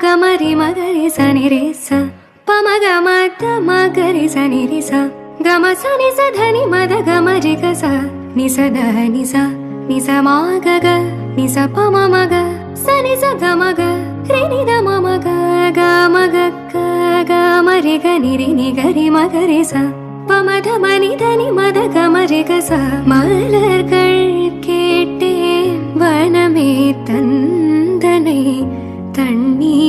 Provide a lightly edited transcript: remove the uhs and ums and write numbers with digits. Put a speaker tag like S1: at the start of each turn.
S1: గమరి మగరి సని రే స పమ గమ ద మగరి సని రి స గమ సని స ధని మద గమరి గ స ని స ద ని స ని స మా గ గ ని స పమ మగ సని స గ మగ రి ని ద మ మగ గ మగ గ గ మరి గ ని రి ని గ రి మగ రి స பம தமனி தனி மத கமரி கச மலர்கள் கேட்டேன் வனமே தந்தனை தண்ணீர்